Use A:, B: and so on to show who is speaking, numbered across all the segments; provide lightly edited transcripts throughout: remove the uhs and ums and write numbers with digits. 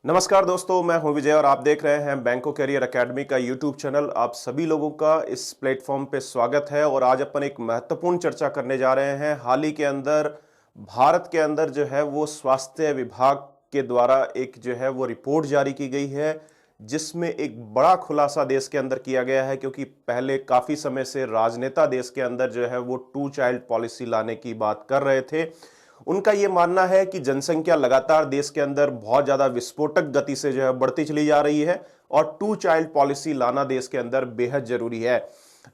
A: नमस्कार दोस्तों, मैं हूं विजय और आप देख रहे हैं बैंको कैरियर एकेडमी का यूट्यूब चैनल। आप सभी लोगों का इस प्लेटफॉर्म पे स्वागत है और आज अपन एक महत्वपूर्ण चर्चा करने जा रहे हैं। हाल ही के अंदर भारत के अंदर जो है वो स्वास्थ्य विभाग के द्वारा एक जो है वो रिपोर्ट जारी की गई है, जिसमें एक बड़ा खुलासा देश के अंदर किया गया है। क्योंकि पहले काफी समय से राजनेता देश के अंदर जो है वो 2 चाइल्ड पॉलिसी लाने की बात कर रहे थे। उनका यह मानना है कि जनसंख्या लगातार देश के अंदर बहुत ज्यादा विस्फोटक गति से जो है बढ़ती चली जा रही है और 2 चाइल्ड पॉलिसी लाना देश के अंदर बेहद जरूरी है।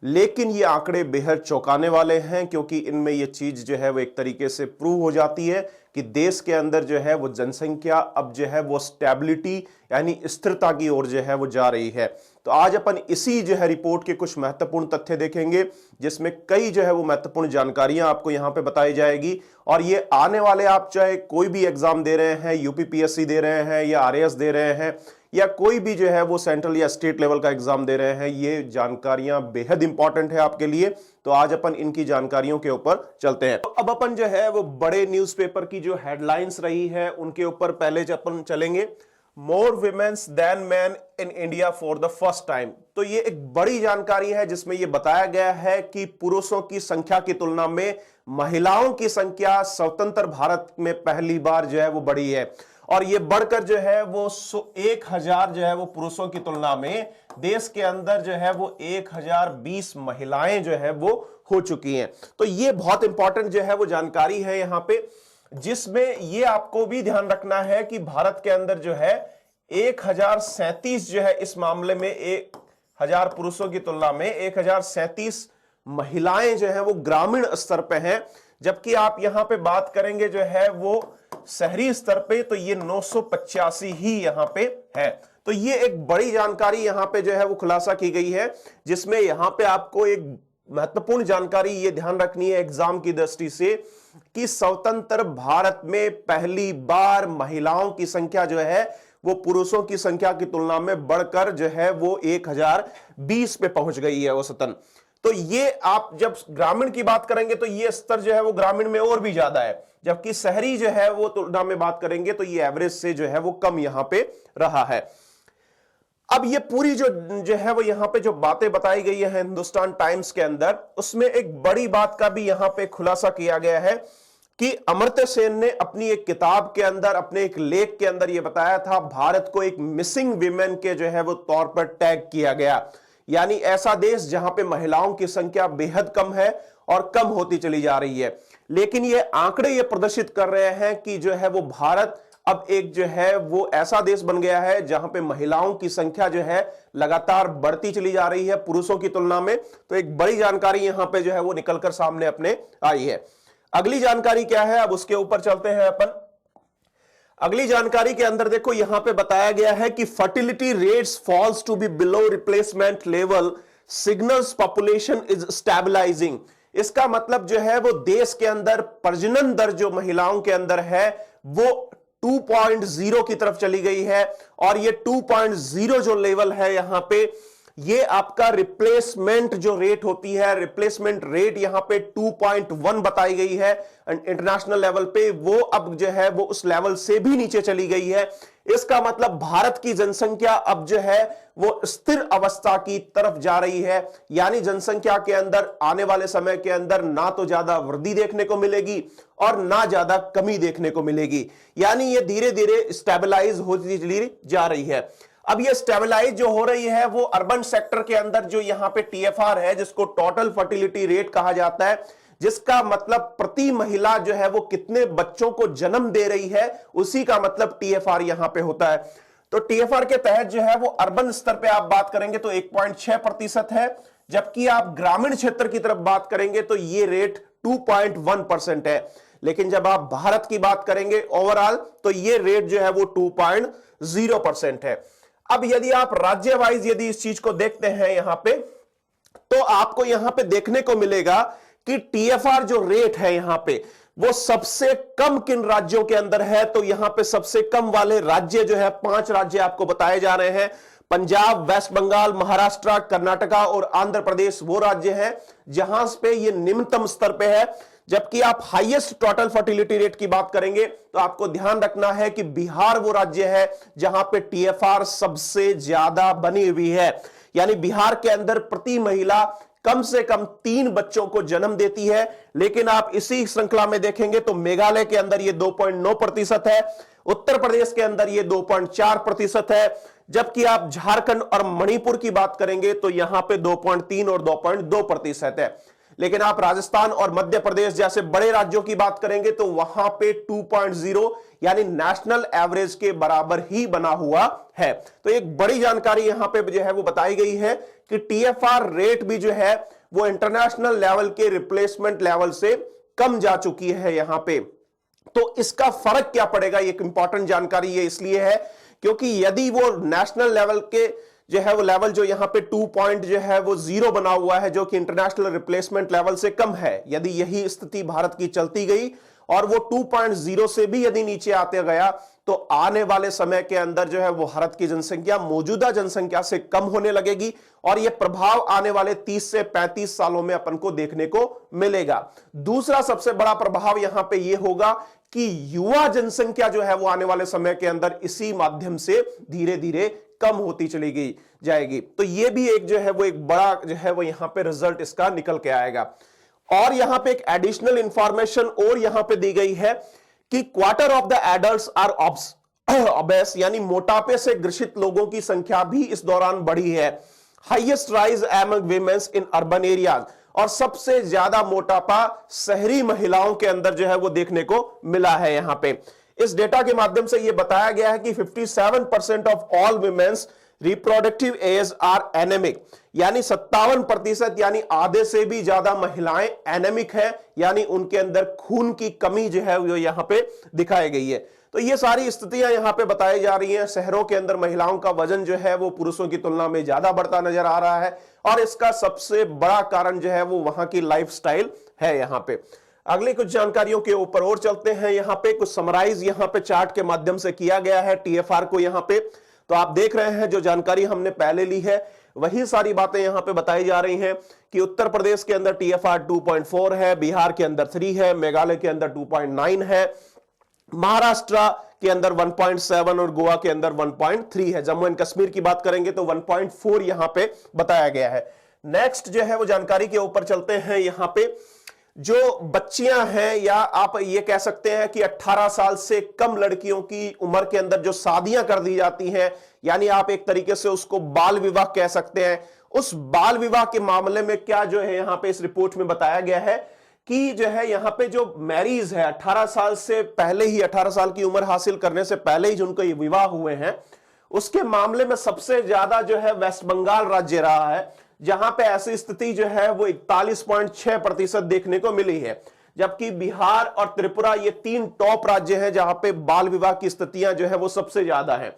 A: लेकिन ये आंकड़े बेहद चौंकाने वाले हैं, क्योंकि इनमें ये चीज जो है वो एक तरीके से प्रूव हो जाती है कि देश के अंदर जो है वो जनसंख्या अब जो है वो स्टेबिलिटी यानी स्थिरता की ओर जो है वो जा रही है। तो आज अपन इसी जो है रिपोर्ट के कुछ महत्वपूर्ण तथ्य देखेंगे, जिसमें कई जो है वो महत्वपूर्ण जानकारियां आपको यहां पे बताई जाएगी। और ये आने वाले, आप चाहे कोई भी एग्जाम दे रहे हैं, यूपीपीएससी दे रहे हैं या आरएएस दे रहे हैं या कोई भी जो है वो सेंट्रल या स्टेट लेवल का एग्जाम दे रहे हैं, ये जानकारियां बेहद इंपॉर्टेंट है आपके लिए। तो आज अपन इनकी जानकारियों के ऊपर चलते हैं। तो अब अपन जो है वो बड़े न्यूज़पेपर की जो हेडलाइंस रही है उनके ऊपर पहले अपन चलेंगे। More women's then man in India for the first time. तो ये एक बड़ी जानकारी है जिसमें ये बताया गया है कि पुरुषों की संख्या की तुलना में महिलाओं की संख्या स्वतंत्र भारत में पहली बार जो है वो बढ़ी है। और ये बढ़कर जो है वो 1000 जो है वो पुरुषों की तुलना में देश के अंदर जो है वो 1020 महिलाएं जो है वो हो चुकी हैं। तो ये बहुत इंपॉर्टेंट जो है वो जानकारी है यहां पे, जिसमें ये आपको भी ध्यान रखना है कि भारत के अंदर जो है 1037 जो है इस मामले में 1000 पुरुषों की तुलना में 1037 महिलाएं जो है वो ग्रामीण स्तर पे हैं। जबकि आप यहां पे बात करेंगे जो है वो शहरी स्तर पे, तो ये 985 ही यहां पे है। तो ये एक बड़ी जानकारी यहां पे जो है वो खुलासा की गई है, जिसमें यहां पे आपको एक महत्वपूर्ण जानकारी ये ध्यान रखनी है एग्जाम की दृष्टि से कि स्वतंत्र भारत में पहली बार महिलाओं की संख्या जो है वो पुरुषों की संख्या की तुलना में बढ़कर जो है वो 1020 पे पहुंच गई है औसतन। तो ये आप जब ग्रामीण की बात करेंगे तो ये स्तर जो है वो ग्रामीण में और भी ज्यादा है, जबकि शहरी जो है वो तुलना में बात करेंगे तो ये एवरेज से जो है वो कम यहां पे रहा है। अब ये पूरी जो है वो यहां पे जो बातें बताई गई है हिंदुस्तान टाइम्स के अंदर, उसमें एक बड़ी बात का भी यहां पे खुलासा किया गया है कि अमर्त्य सेन ने अपनी एक किताब के अंदर, अपने एक लेख के अंदर ये बताया था, भारत को एक मिसिंग विमेन के जो है वो तौर पर टैग किया गया। यानी ऐसा देश जहां पे महिलाओं की संख्या बेहद कम है और कम होती चली जा रही है। लेकिन ये आंकड़े ये प्रदर्शित कर रहे हैं कि जो है वो भारत अब एक जो है वो ऐसा देश बन गया है जहां पे महिलाओं की संख्या जो है लगातार बढ़ती चली जा रही है पुरुषों की तुलना में। तो एक बड़ी जानकारी यहां पे जो है वो निकलकर सामने अपने आई है। अगली जानकारी क्या है, अब उसके ऊपर चलते हैं अपन। अगली जानकारी के अंदर देखो यहां पे बताया गया है कि fertility rates falls to be below replacement level, signals population is stabilising. इसका मतलब जो है वो देश के अंदर प्रजनन दर जो महिलाओं के अंदर है वो 2.0 की तरफ चली गई है। और ये 2.0 जो लेवल है यहां पे, ये आपका रिप्लेसमेंट जो रेट होती है, रिप्लेसमेंट रेट यहां पे 2.1 बताई गई है इंटरनेशनल लेवल पे, वो अब जो है वो उस लेवल से भी नीचे चली गई है। इसका मतलब भारत की जनसंख्या अब जो है वो स्थिर अवस्था की तरफ जा रही है। यानी जनसंख्या के अंदर आने वाले समय के अंदर ना तो ज्यादा वृद्धि देखने को मिलेगी और ना ज्यादा कमी देखने को मिलेगी। यानी ये धीरे धीरे स्टेबलाइज होती चली जा रही है। अब ये स्टेबलाइज जो हो रही है वो अर्बन सेक्टर के अंदर जो यहां पे टीएफआर है, जिसको टोटल फर्टिलिटी रेट कहा जाता है, जिसका मतलब प्रति महिला जो है वो कितने बच्चों को जन्म दे रही है, उसी का मतलब टीएफआर यहां पे होता है। तो टीएफआर के तहत जो है वो अर्बन स्तर पे आप बात करेंगे तो 1.6% है, जबकि आप ग्रामीण क्षेत्र की तरफ बात करेंगे तो ये रेट 2.1% है। लेकिन जब आप भारत की बात करेंगे ओवरऑल तो ये रेट जो है वो 2.0% है। अब यदि आप राज्य वाइज यदि इस चीज को देखते हैं यहां पे, तो आपको यहां पे देखने को मिलेगा कि टीएफआर जो रेट है यहां पे वो सबसे कम किन राज्यों के अंदर है। तो यहां पे सबसे कम वाले राज्य जो है 5 राज्य आपको बताए जा रहे हैं। पंजाब, वेस्ट बंगाल, महाराष्ट्र, कर्नाटका और आंध्र प्रदेश वो राज्य हैं जहां पे ये निम्नतम स्तर पे है, जबकि आप हाईएस्ट टोटल फर्टिलिटी रेट की बात करेंगे तो आपको ध्यान रखना है कि बिहार वो राज्य है जहां पे टीएफआर सबसे ज्यादा बनी हुई है। यानी बिहार के अंदर प्रति महिला कम से कम 3 बच्चों को जन्म देती है। लेकिन आप इसी श्रृंखला में देखेंगे तो मेघालय के अंदर यह 2.9% है, उत्तर प्रदेश के अंदर यह 2.4% है, जबकि आप झारखंड और मणिपुर की बात करेंगे तो यहां पे 2.3 और 2.2% है। लेकिन आप राजस्थान और मध्य प्रदेश जैसे बड़े राज्यों की बात करेंगे तो वहां पे 2.0 यानी नेशनल एवरेज के बराबर ही बना हुआ है। तो एक बड़ी जानकारी यहां पे जो है वो बताई गई है कि टीएफआर रेट भी जो है वो इंटरनेशनल लेवल के रिप्लेसमेंट लेवल से कम जा चुकी है यहां पे। तो इसका फर्क क्या पड़ेगा, एक इंपॉर्टेंट जानकारी ये इसलिए है क्योंकि यदि वो नेशनल लेवल के जो है वो लेवल जो यहां पे 2 पॉइंट जो है वो 0 बना हुआ है जो कि इंटरनेशनल रिप्लेसमेंट लेवल से कम है, यदि यही स्थिति भारत की चलती गई और वो 2.0 से भी यदि नीचे आते गया तो आने वाले समय के अंदर जो है वो भारत की जनसंख्या मौजूदा जनसंख्या से कम होने लगेगी और यह प्रभाव आने वाले 30 से 35 सालों में अपन को देखने को मिलेगा। दूसरा सबसे बड़ा प्रभाव यहां पे यह होगा कि युवा जनसंख्या जो है वो आने वाले समय के अंदर इसी माध्यम से धीरे धीरे कम होती चली गई जाएगी। तो ये भी एक जो है वो एक बड़ा जो है वो यहां पे रिजल्ट इसका निकल के आएगा। और यहां पे एक एडिशनल इंफॉर्मेशन और यहां पे दी गई है कि quarter of the adults are obese यानी मोटापे से ग्रसित लोगों की संख्या भी इस दौरान बढ़ी है। Highest rise among women's in urban areas, और सबसे ज्यादा मोटापा शहरी महिलाओं के अंदर जो है वो देखने को मिला है। यहां पे इस डेटा के माध्यम से यह बताया गया है कि 57% of all womens reproductive age are anaemic, यानी 57% यानी आधे से भी ज्यादा महिलाएं एनेमिक है, यानी उनके अंदर खून की कमी जो है वो यहां पे दिखाई गई है। तो ये सारी स्थितियां यहां पे बताई जा रही हैं। शहरों के अंदर महिलाओं का वजन जो है वो पुरुषों की तुलना में ज्यादा बढ़ता नजर आ रहा है और इसका सबसे बड़ा कारण जो है वो वहां की लाइफस्टाइल है। यहां पे अगली कुछ जानकारियों के ऊपर और चलते हैं। यहां पे कुछ समराइज यहां पे चार्ट के माध्यम से किया गया है टीएफआर को। यहां पे तो आप देख रहे हैं जो जानकारी हमने पहले ली है वही सारी बातें यहां पे बताई जा रही हैं कि उत्तर प्रदेश के अंदर टीएफआर 2.4 है, बिहार के अंदर 3 है, मेघालय के अंदर 2.9 है, महाराष्ट्र के अंदर 1.7 और गोवा के अंदर 1.3 है। जम्मू एंड कश्मीर की बात करेंगे तो 1.4 यहां पे बताया गया है। नेक्स्ट जो है वो जानकारी के ऊपर चलते हैं। यहां पे जो बच्चियां हैं या आप ये कह सकते हैं कि 18 साल से कम लड़कियों की उम्र के अंदर जो शादियां कर दी जाती हैं, यानी आप एक तरीके से उसको बाल विवाह कह सकते हैं, उस बाल विवाह के मामले में क्या जो है यहां पे इस रिपोर्ट में बताया गया है कि जो है यहां पे जो मैरिज है 18 साल से पहले ही, 18 साल की उम्र हासिल करने से पहले ही जिनको ये विवाह हुए हैं, उसके मामले में सबसे ज्यादा जो है वेस्ट बंगाल राज्य रहा है, जहां पे ऐसी स्थिति जो है वो 41.6% देखने को मिली है। जबकि बिहार और त्रिपुरा ये 3 टॉप राज्य हैं जहां पे बाल विवाह की स्थितियां जो है वो सबसे ज्यादा है।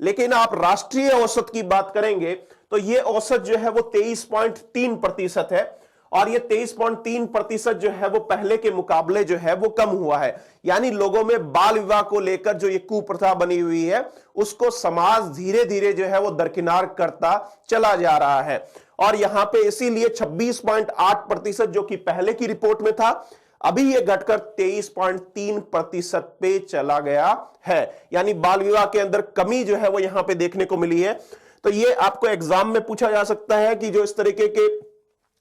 A: लेकिन आप राष्ट्रीय औसत की बात करेंगे तो ये औसत जो है वो 23.3% है और ये 23.3% जो है वो पहले के मुकाबले जो है वो कम हुआ है। यानी लोगों में बाल विवाह को लेकर जो ये कुप्रथा बनी हुई है उसको समाज धीरे धीरे जो है वो दरकिनार करता चला जा रहा है। और यहां पे इसीलिए 26.8% जो कि पहले की रिपोर्ट में था, अभी ये घटकर 23.3% पे चला गया है। यानी बाल विवाह के अंदर कमी जो है वो यहां पे देखने को मिली है। तो ये आपको एग्जाम में पूछा जा सकता है कि जो इस तरीके के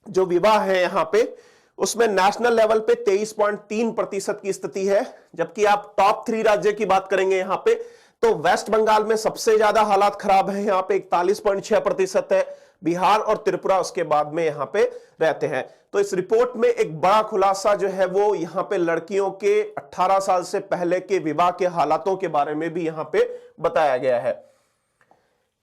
A: जो विवाह है यहां पे उसमें नेशनल लेवल पे 23.3% की स्थिति है। जबकि आप टॉप 3 राज्य की बात करेंगे यहां पे तो वेस्ट बंगाल में सबसे ज्यादा हालात खराब है, यहां पे 41.6% है, बिहार और त्रिपुरा उसके बाद में यहां पे रहते हैं। तो इस रिपोर्ट में एक बड़ा खुलासा जो है वो यहां पे लड़कियों के 18 साल से पहले के विवाह के हालातों के बारे में भी यहां पे बताया गया है।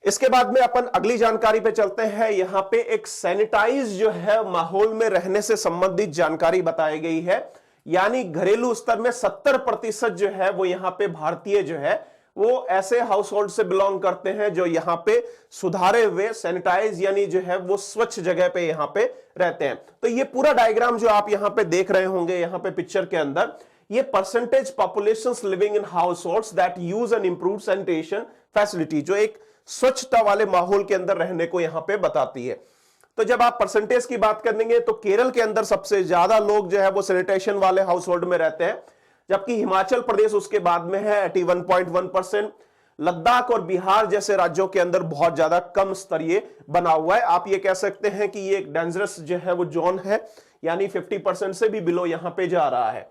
A: इसके बाद में अपन अगली जानकारी पे चलते हैं। यहां पे एक सैनिटाइज जो है माहौल में रहने से संबंधित जानकारी बताई गई है। यानी घरेलू स्तर में 70% जो है वो यहां पे भारतीय जो है वो ऐसे हाउस होल्ड से बिलोंग करते हैं जो यहां पे सुधारे हुए सैनिटाइज यानी जो है वो स्वच्छ जगह पे यहां पे रहते हैं। तो ये पूरा डायग्राम जो आप यहां पे देख रहे होंगे यहां पे पिक्चर के अंदर, ये percentage populations living in house holds that use N improved sanitation facility, जो एक स्वच्छता वाले माहौल के अंदर रहने को यहां पे बताती है। तो जब आप परसेंटेज की बात करेंगे तो केरल के अंदर सबसे ज्यादा लोग जो है वो सैनिटेशन वाले हाउस होल्ड में रहते हैं, जबकि हिमाचल प्रदेश उसके बाद में है 81.1%। लद्दाख और बिहार जैसे राज्यों के अंदर बहुत ज्यादा कम स्तरीय बना हुआ है। आप ये कह सकते हैं कि ये एक डेंजरस जो है वो जोन है, यानी 50% से भी बिलो यहां पे जा रहा है।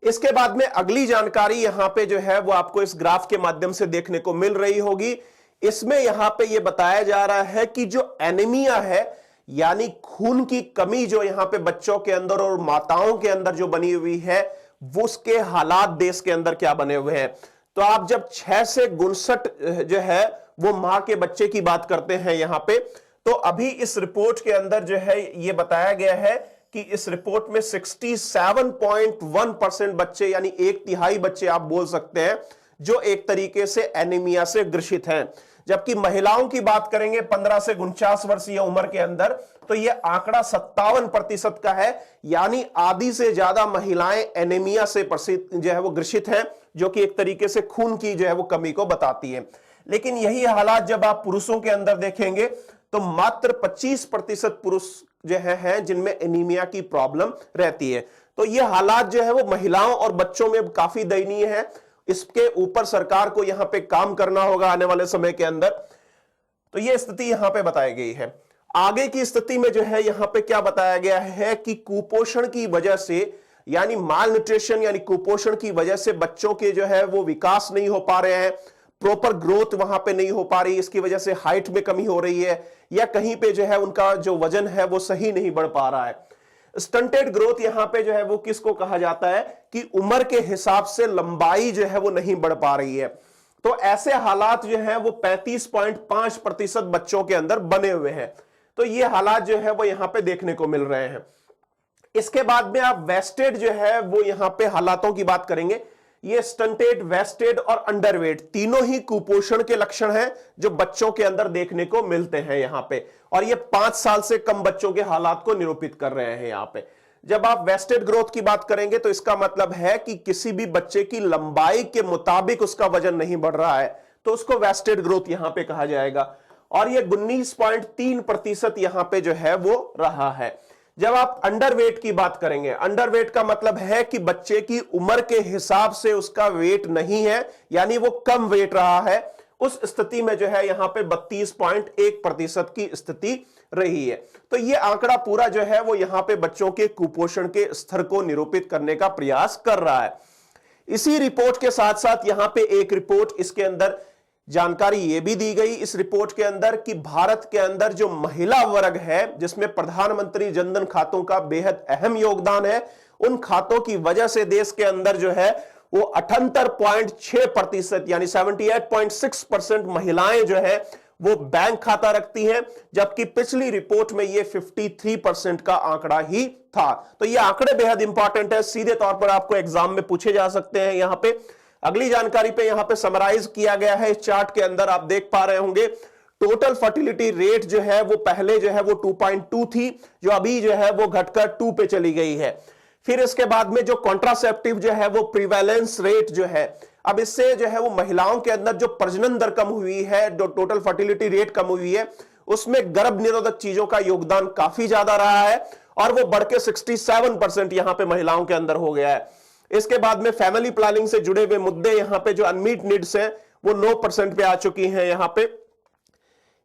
A: इसके बाद में अगली जानकारी यहां पे जो है वो आपको इस ग्राफ के माध्यम से देखने को मिल रही होगी। इसमें यहां पे ये बताया जा रहा है कि जो एनीमिया है, यानी खून की कमी जो यहां पे बच्चों के अंदर और माताओं के अंदर जो बनी हुई है, वो उसके हालात देश के अंदर क्या बने हुए हैं। तो आप जब 6 से 59 जो है वो मां के बच्चे की बात करते हैं यहां पे, तो अभी इस रिपोर्ट के अंदर जो है ये बताया गया है कि इस रिपोर्ट में 67.1% बच्चे, यानी 1/3 बच्चे आप बोल सकते हैं, जो एक तरीके से एनीमिया से ग्रसित हैं। जबकि महिलाओं की बात करेंगे 15 से 49 वर्षीय उम्र के अंदर, तो यह आंकड़ा 57% का है, यानी आधी से ज्यादा महिलाएं एनीमिया से जो है वो ग्रसित हैं, जो कि एक तरीके से खून की जो है वो कमी को बताती है। लेकिन यही हालात जब आप पुरुषों के अंदर देखेंगे तो मात्र 25% पुरुष जो है जिनमें एनीमिया की प्रॉब्लम रहती है। तो ये हालात जो है वो महिलाओं और बच्चों में काफी दयनीय है। इसके ऊपर सरकार को यहां पे काम करना होगा आने वाले समय के अंदर। तो ये स्थिति यहां पे बताई गई है। आगे की स्थिति में जो है यहां पे क्या बताया गया है कि कुपोषण की वजह से, यानी माल न्यूट्रिशन यानी कुपोषण की वजह से बच्चों के जो है वो विकास नहीं हो पा रहे हैं, प्रॉपर ग्रोथ वहां पे नहीं हो पा रही, इसकी वजह से हाइट में कमी हो रही है, या कहीं पे जो है उनका जो वजन है वो सही नहीं बढ़ पा रहा है। स्टंटेड ग्रोथ यहां पे जो है वो किसको कहा जाता है कि उम्र के हिसाब से लंबाई जो है वो नहीं बढ़ पा रही है। तो ऐसे हालात जो है वो 35.5% बच्चों के अंदर बने हुए हैं। तो ये हालात जो है वो यहां पे देखने को मिल रहे हैं। इसके बाद में आप वेस्टेड जो है वो यहां पे हालातों की बात करेंगे। ये स्टंटेड, वेस्टेड और अंडरवेट तीनों ही कुपोषण के लक्षण हैं जो बच्चों के अंदर देखने को मिलते हैं यहां पे, और ये 5 साल से कम बच्चों के हालात को निरूपित कर रहे हैं यहां पे। जब आप वेस्टेड ग्रोथ की बात करेंगे तो इसका मतलब है कि किसी भी बच्चे की लंबाई के मुताबिक उसका वजन नहीं बढ़ रहा है, तो उसको वेस्टेड ग्रोथ यहां पे कहा जाएगा। और ये 19.3% यहां पे जो है वो रहा है। जब आप अंडरवेट की बात करेंगे, अंडरवेट का मतलब है कि बच्चे की उम्र के हिसाब से उसका वेट नहीं है, यानी वो कम वेट रहा है, उस स्थिति में जो है यहां पे 32.1% की स्थिति रही है। तो ये आंकड़ा पूरा जो है वो यहां पे बच्चों के कुपोषण के स्तर को निरूपित करने का प्रयास कर रहा है। इसी रिपोर्ट के साथ साथ यहां पे एक रिपोर्ट, इसके अंदर जानकारी यह भी दी गई इस रिपोर्ट के अंदर कि भारत के अंदर जो महिला वर्ग है, जिसमें प्रधानमंत्री जनधन खातों का बेहद अहम योगदान है, उन खातों की वजह से देश के अंदर जो है वो 78.6% यानी 78.6% महिलाएं जो है वो बैंक खाता रखती हैं, जबकि पिछली रिपोर्ट में ये 53% का आंकड़ा ही था। तो ये आंकड़े बेहद इंपॉर्टेंट है, सीधे तौर पर आपको एग्जाम में पूछे जा सकते हैं। यहां पे अगली जानकारी पे यहां पे समराइज किया गया है। इस चार्ट के अंदर आप देख पा रहे होंगे टोटल फर्टिलिटी रेट जो है वो पहले जो है वो 2.2 थी, जो अभी जो है वो घटकर 2 पे चली गई है। फिर इसके बाद में जो कॉन्ट्रासेप्टिव जो है वो प्रिवेलेंस रेट जो है, अब इससे जो है वो महिलाओं के अंदर जो प्रजनन दर कम हुई है, जो टोटल फर्टिलिटी रेट कम हुई है, उसमें गर्भ निरोधक चीजों का योगदान काफी ज्यादा रहा है, और वो बढ़ के 67% यहां पे महिलाओं के अंदर हो गया है। इसके बाद में फैमिली प्लानिंग से जुड़े हुए मुद्दे यहां पे जो अनमीट नीड्स हैं वो 9% पे आ चुकी हैं यहां पे।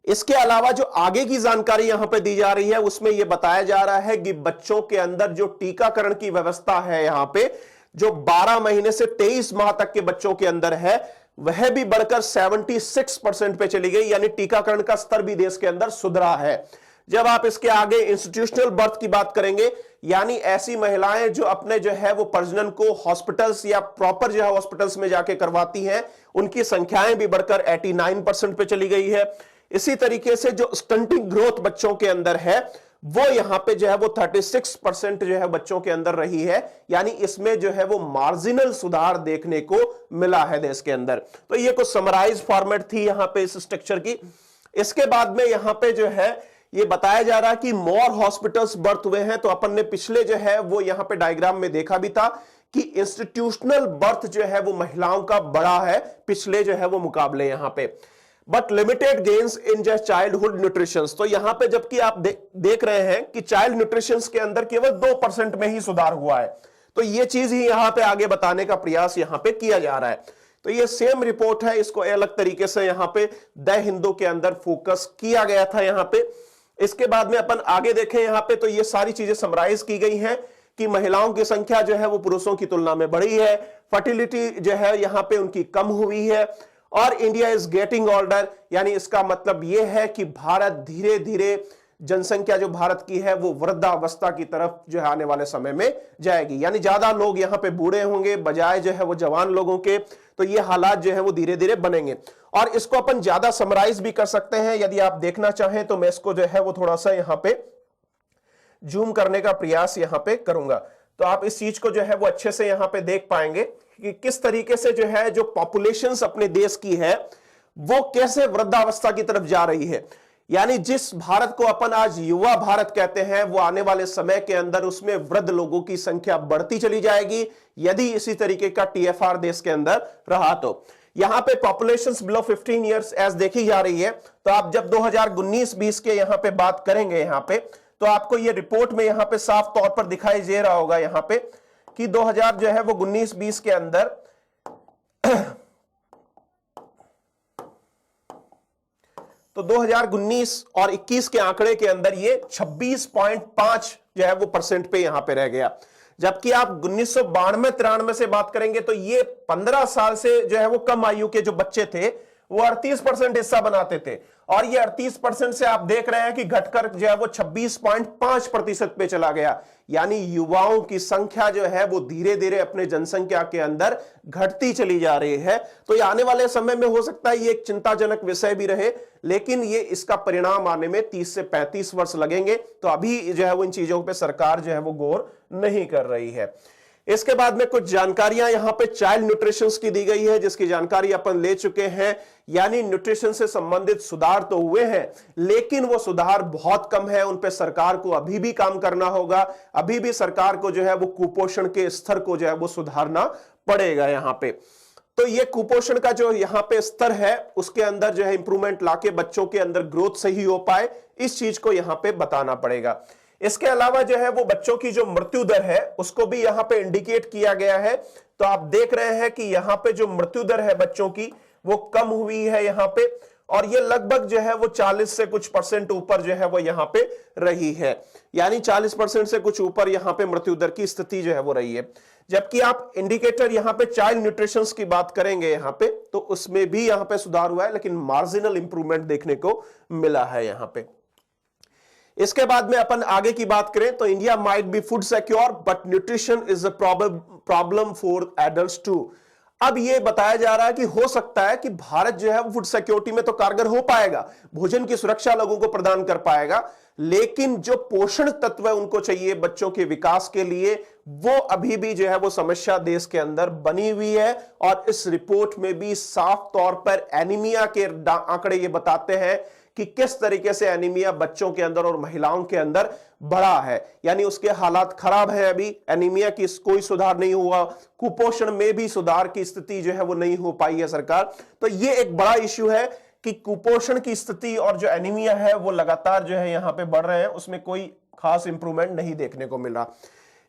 A: इसके अलावा जो आगे की जानकारी यहां पे दी जा रही है उसमें यह बताया जा रहा है कि बच्चों के अंदर जो टीकाकरण की व्यवस्था है यहां पे, जो 12 महीने से 23 माह तक के बच्चों के अंदर है, वह भी बढ़कर 76% पे चली गई, यानी टीकाकरण का स्तर भी देश के अंदर सुधरा है। जब आप इसके आगे इंस्टीट्यूशनल बर्थ की बात करेंगे, यानी ऐसी महिलाएं जो अपने जो है वो प्रजनन को हॉस्पिटल्स या प्रॉपर जो है हॉस्पिटल्स में जाके करवाती हैं, उनकी संख्याएं भी बढ़कर 89% पे चली गई है। इसी तरीके से जो स्टंटिंग ग्रोथ बच्चों के अंदर है वो यहां पे जो है वो 36% जो है बच्चों के अंदर रही है, यानी इसमें जो है वो मार्जिनल सुधार देखने को मिला है देश के अंदर। तो ये कुछ समराइज फॉर्मेट थी यहां पे इस स्ट्रक्चर की। इसके बाद में यहां पे जो है ये बताया जा रहा है कि मोर हॉस्पिटल्स बर्थ हुए हैं। तो अपन ने पिछले जो है वो यहां पे डायग्राम में देखा भी था कि इंस्टीट्यूशनल बर्थ जो है वो महिलाओं का बड़ा है पिछले जो है वो मुकाबले यहां पे। But limited gains in just childhood nutrition. तो यहां पे जबकि आप देख रहे हैं कि चाइल्ड न्यूट्रिशन के अंदर केवल 2% में ही सुधार हुआ है। तो ये चीज ही यहां पे आगे बताने का प्रयास यहां पे किया जा रहा है। तो ये सेम रिपोर्ट है, इसको अलग तरीके से यहां पे द हिंदू के अंदर फोकस किया गया था यहां पे। इसके बाद में अपन आगे देखें यहां पे, तो ये सारी चीजें समराइज की गई हैं कि महिलाओं की संख्या जो है वो पुरुषों की तुलना में बढ़ी है, फर्टिलिटी जो है यहां पे उनकी कम हुई है, और इंडिया इज गेटिंग ओल्डर, यानी इसका मतलब यह है कि भारत धीरे धीरे जनसंख्या जो भारत की है वो वृद्धावस्था की तरफ जो है आने वाले समय में जाएगी, यानी ज्यादा लोग यहां पे बूढ़े होंगे बजाय जो है वो जवान लोगों के। तो ये हालात जो है वो धीरे धीरे बनेंगे, और इसको अपन ज्यादा समराइज भी कर सकते हैं यदि आप देखना चाहें तो मैं इसको जो है वो थोड़ा सा यहां पे जूम करने का प्रयास यहां पे करूंगा, तो आप इस चीज को जो है वो अच्छे से यहां पे देख पाएंगे कि किस तरीके से जो है जो पॉपुलेशन अपने देश की है वो कैसे वृद्धावस्था की तरफ जा रही है। यानी जिस भारत को अपन आज युवा भारत कहते हैं वो आने वाले समय के अंदर उसमें वृद्ध लोगों की संख्या बढ़ती चली जाएगी यदि इसी तरीके का टीएफआर देश के अंदर रहा। तो यहां पे पॉपुलेशंस बिलो 15 इयर्स एज देखी जा रही है। तो आप जब 2019-20 के यहां पे बात करेंगे यहां पे, तो आपको ये रिपोर्ट में यहां पे साफ तौर पर दिखाई दे रहा होगा यहां पे कि 2000 जो है वो 19-20 के अंदर तो 2019 और 21 के आंकड़े के अंदर ये 26.5 जो है वो परसेंट पे यहां पे रह गया, जबकि आप 1992-93 से बात करेंगे तो ये 15 साल से जो है वो कम आयु के जो बच्चे थे वो 38% हिस्सा बनाते थे, और ये 38% से आप देख रहे हैं कि घटकर जो है वो 26.5% पे चला गया। यानी युवाओं की संख्या जो है वो धीरे धीरे अपने जनसंख्या के अंदर घटती चली जा रही है। तो ये आने वाले समय में हो सकता है ये एक चिंताजनक विषय भी रहे, लेकिन ये इसका परिणाम आने में 30 से 35 वर्ष लगेंगे। तो अभी जो है वो इन चीजों पे सरकार जो है वो गौर नहीं कर रही है। इसके बाद में कुछ जानकारियां यहां पे चाइल्ड न्यूट्रिशन की दी गई है, जिसकी जानकारी अपन ले चुके हैं। यानी न्यूट्रिशन से संबंधित सुधार तो हुए हैं, लेकिन वो सुधार बहुत कम है, उन पे सरकार को अभी भी काम करना होगा। अभी भी सरकार को जो है वो कुपोषण के स्तर को जो है वो सुधारना पड़ेगा यहां पे। तो ये कुपोषण का जो यहाँ पे स्तर है उसके अंदर जो है इंप्रूवमेंट लाके बच्चों के अंदर ग्रोथ सही हो पाए, इस चीज को यहाँ पे बताना पड़ेगा। इसके अलावा जो है वो बच्चों की जो मृत्यु दर है उसको भी यहाँ पे इंडिकेट किया गया है। तो आप देख रहे हैं कि यहाँ पे जो मृत्यु दर है बच्चों की वो कम हुई है यहाँ पे, और ये लगभग जो है वो 40 से कुछ परसेंट ऊपर जो है वो यहाँ पे रही है, यानी 40% से कुछ ऊपर यहाँ पे मृत्यु दर की स्थिति जो है वो रही है। जबकि आप इंडिकेटर यहाँ पे चाइल्ड न्यूट्रिशन की बात करेंगे यहाँ पे, तो उसमें भी यहाँ पे सुधार हुआ है, लेकिन मार्जिनल इंप्रूवमेंट देखने को मिला है यहाँ पे। इसके बाद में अपन आगे की बात करें तो India might be food secure but nutrition is a problem for adults too. अब ये बताया जा रहा है कि हो सकता है कि भारत जो है वो फूड सिक्योरिटी में तो कारगर हो पाएगा, भोजन की सुरक्षा लोगों को प्रदान कर पाएगा, लेकिन जो पोषण तत्व है उनको चाहिए बच्चों के विकास के लिए, वो अभी भी जो है वो समस्या देश के अंदर बनी हुई है। और इस रिपोर्ट में भी साफ तौर पर एनीमिया के आंकड़े ये बताते हैं कि किस तरीके से एनीमिया बच्चों के अंदर और महिलाओं के अंदर बढ़ा है, यानी उसके हालात खराब है। अभी एनीमिया की कोई सुधार नहीं हुआ, कुपोषण में भी सुधार की स्थिति जो है वो नहीं हो पाई है सरकार। तो ये एक बड़ा इश्यू है कि कुपोषण की स्थिति और जो एनीमिया है वो लगातार जो है यहां पे बढ़ रहे हैं, उसमें कोई खास इंप्रूवमेंट नहीं देखने को मिला।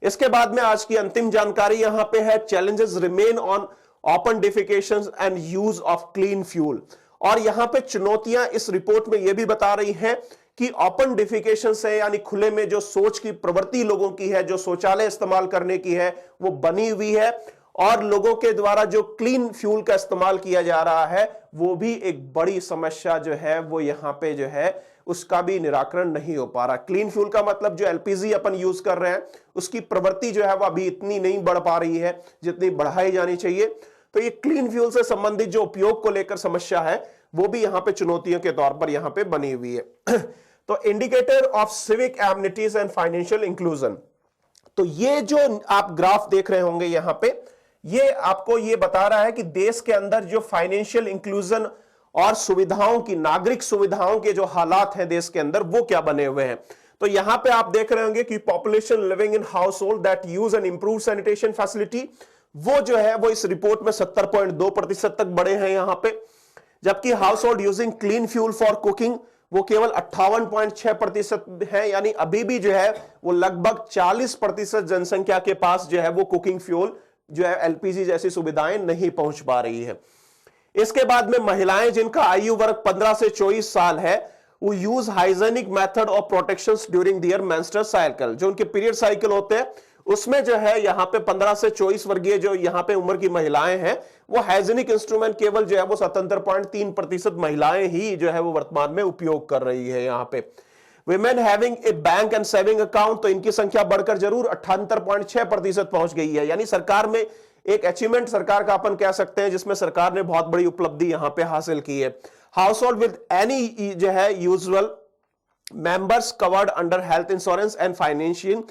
A: इसके बाद में आज की अंतिम जानकारी यहां पे है, challenges remain on open defecation and use of clean fuel. और यहां पे चुनौतियां इस रिपोर्ट में यह भी बता रही हैं कि ओपन डिफिकेशन से यानी खुले में जो सोच की प्रवृत्ति लोगों की है, जो शौचालय इस्तेमाल करने की है वो बनी हुई है, और लोगों के द्वारा जो क्लीन फ्यूल का इस्तेमाल किया जा रहा है वो भी एक बड़ी समस्या जो है वो यहां पे जो है उसका भी निराकरण नहीं हो पा रहा। क्लीन फ्यूल का मतलब जो एलपीजी अपन यूज कर रहे हैं उसकी प्रवृत्ति जो है वो अभी इतनी नहीं बढ़ पा रही है जितनी बढ़ाई जानी चाहिए। तो ये क्लीन फ्यूल से संबंधित जो उपयोग को लेकर समस्या है वो भी यहां पे चुनौतियों के तौर पर यहां पे बनी हुई है। तो indicator of civic amenities and financial inclusion, तो ये जो आप ग्राफ देख रहे होंगे यहां पे, ये आपको ये बता रहा है कि देश के अंदर जो फाइनेंशियल इंक्लूजन और सुविधाओं की, नागरिक सुविधाओं के जो हालात हैं देश के अंदर वो क्या बने हुए हैं। तो यहां पे आप देख रहे होंगे कि population living in house hold that use and improve sanitation facility, वो जो है वो इस रिपोर्ट में 70.2% तक बढ़े हैं यहां पे। जबकि house hold using clean fuel for cooking वो केवल 58.6% है, यानी अभी भी जो है वो लगभग 40% जनसंख्या के पास जो है वो कुकिंग फ्यूल जो है एलपीजी जैसी सुविधाएं नहीं पहुंच पा रही है। इसके बाद में महिलाएं जिनका आयु वर्ग 15 से 24 साल है वो use hygienic method of protection during their menstrual cycle, जो उनके पीरियड साइकिल होते हैं उसमें जो है यहां पे 15 से 24 वर्गीय जो यहां पे उम्र की महिलाएं हैं वो हाइजेनिक इंस्ट्रूमेंट केवल जो है वो 77.3% महिलाएं ही जो है वो वर्तमान में उपयोग कर रही है। यहां पे women having a bank and saving account, तो इनकी संख्या बढ़कर जरूर 78.6% पहुंच गई है। यानी सरकार में एक अचीवमेंट सरकार का अपन कह सकते हैं जिसमें सरकार ने बहुत बड़ी उपलब्धि यहां पे हासिल की है। हाउस होल्ड विद एनी जो है usual members covered under health insurance and financial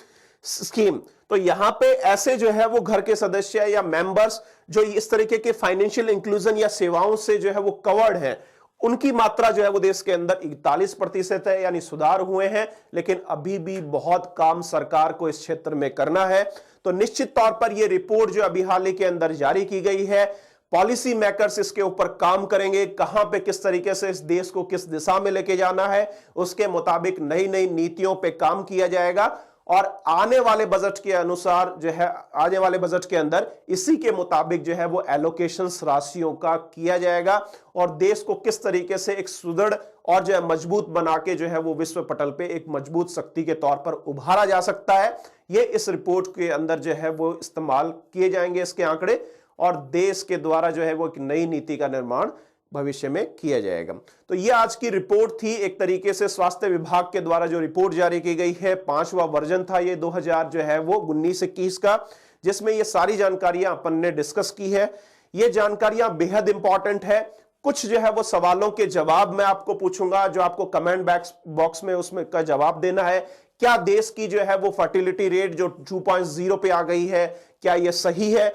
A: scheme, तो यहां पे ऐसे जो है वो घर के सदस्य या मेंबर्स जो इस तरीके के फाइनेंशियल इंक्लूजन या सेवाओं से जो है वो कवर्ड हैं, उनकी मात्रा जो है वो देश के अंदर 41% है, यानी सुधार हुए हैं। लेकिन अभी भी बहुत काम सरकार को इस क्षेत्र में करना है। तो निश्चित तौर पर यह रिपोर्ट जो अभी हाल ही के अंदर जारी की गई है, पॉलिसी मेकर्स इसके ऊपर काम करेंगे, कहां पे किस तरीके से इस देश को किस दिशा में लेके जाना है, उसके मुताबिक नई नई नीतियों पे काम किया जाएगा और आने वाले बजट के अनुसार जो है आने वाले बजट के अंदर इसी के मुताबिक जो है वो एलोकेशंस राशियों का किया जाएगा और देश को किस तरीके से एक सुदृढ़ और जो है मजबूत बना के जो है वो विश्व पटल पे एक मजबूत शक्ति के तौर पर उभारा जा सकता है। ये इस रिपोर्ट के अंदर जो है वो इस्तेमाल किए जाएंगे इसके आंकड़े, और देश के द्वारा जो है वो एक नई नीति का निर्माण भविष्य में किया जाएगा। तो ये आज की रिपोर्ट थी, एक तरीके से स्वास्थ्य विभाग के द्वारा जो रिपोर्ट जारी की गई है, 5वां वर्जन था ये 2000 जो है वो 19-21 का, जिसमें ये सारी जानकारियां अपन ने डिस्कस की है। ये जानकारियां बेहद इंपॉर्टेंट है। कुछ जो है वो सवालों के जवाब मैं आपको पूछूंगा जो आपको कमेंट बॉक्स में उसमें का जवाब देना है। क्या देश की जो है वो फर्टिलिटी रेट जो 2.0 पे आ गई है, क्या यह सही है?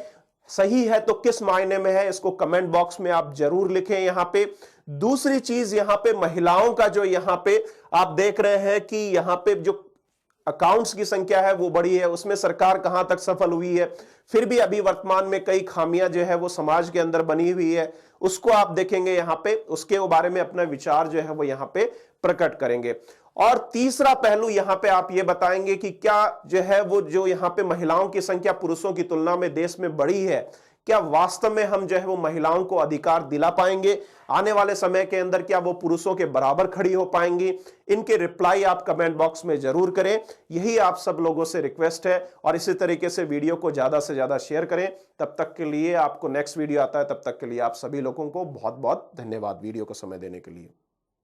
A: सही है तो किस मायने में है, इसको कमेंट बॉक्स में आप जरूर लिखें। यहां पे दूसरी चीज, यहां पे महिलाओं का जो यहां पे आप देख रहे हैं कि यहां पे जो अकाउंट्स की संख्या है वो बड़ी है, उसमें सरकार कहां तक सफल हुई है, फिर भी अभी वर्तमान में कई खामियां जो है वो समाज के अंदर बनी हुई है, उसको आप देखेंगे यहां पे, उसके बारे में अपना विचार जो है वो यहां पे प्रकट करेंगे। और तीसरा पहलू यहां पे आप ये बताएंगे कि क्या जो है वो जो यहां पे महिलाओं की संख्या पुरुषों की तुलना में देश में बढ़ी है, क्या वास्तव में हम जो है वो महिलाओं को अधिकार दिला पाएंगे आने वाले समय के अंदर, क्या वो पुरुषों के बराबर खड़ी हो पाएंगी? इनके रिप्लाई आप कमेंट बॉक्स में जरूर करें, यही आप सब लोगों से रिक्वेस्ट है। और इसी तरीके से वीडियो को ज्यादा से ज्यादा शेयर करें। तब तक के लिए आपको नेक्स्ट वीडियो आता है, तब तक के लिए आप सभी लोगों को बहुत बहुत धन्यवाद वीडियो को समय देने के लिए।